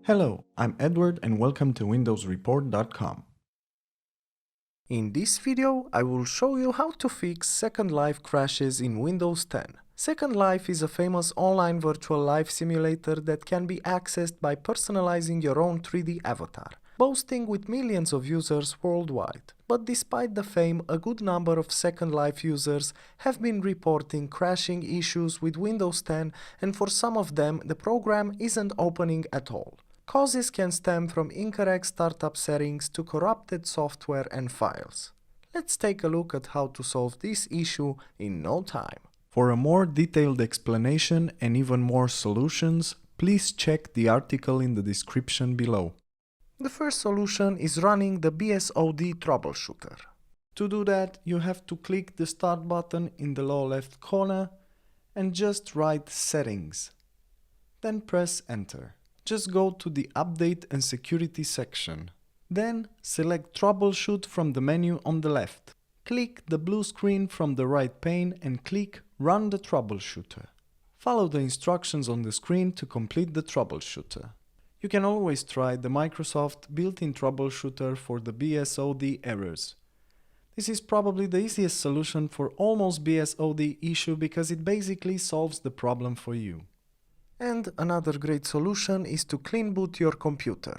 Hello, I'm Edward and welcome to windowsreport.com. In this video, I will show you how to fix Second Life crashes in Windows 10. Second Life is a famous online virtual life simulator that can be accessed by personalizing your own 3D avatar, boasting with millions of users worldwide. But despite the fame, a good number of Second Life users have been reporting crashing issues with Windows 10, and for some of them, the program isn't opening at all. Causes can stem from incorrect startup settings to corrupted software and files. Let's take a look at how to solve this issue in no time. For a more detailed explanation and even more solutions, please check the article in the description below. The first solution is running the BSOD troubleshooter. To do that, you have to click the Start button in the lower left corner and just write Settings. Then press Enter. Just go to the Update and Security section. Then select Troubleshoot from the menu on the left. Click the blue screen from the right pane and click Run the troubleshooter. Follow the instructions on the screen to complete the troubleshooter. You can always try the Microsoft built-in troubleshooter for the BSOD errors. This is probably the easiest solution for almost BSOD issue because it basically solves the problem for you. And another great solution is to clean boot your computer.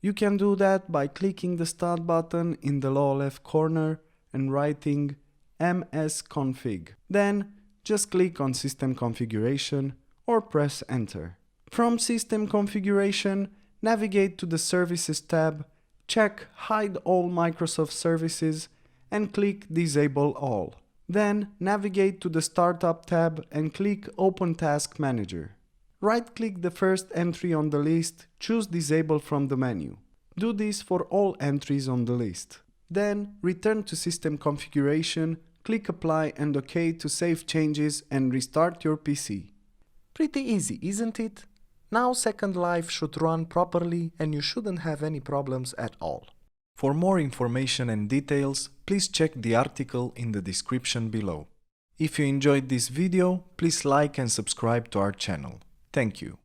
You can do that by clicking the Start button in the lower left corner and writing msconfig. Then just click on System Configuration or press Enter. From System Configuration, navigate to the Services tab, check Hide all Microsoft services and click Disable all. Then navigate to the Startup tab and click Open Task Manager. Right-click the first entry on the list, choose Disable from the menu. Do this for all entries on the list. Then return to System Configuration, click Apply and OK to save changes and restart your PC. Pretty easy, isn't it? Now Second Life should run properly and you shouldn't have any problems at all. For more information and details, please check the article in the description below. If you enjoyed this video, please like and subscribe to our channel. Thank you.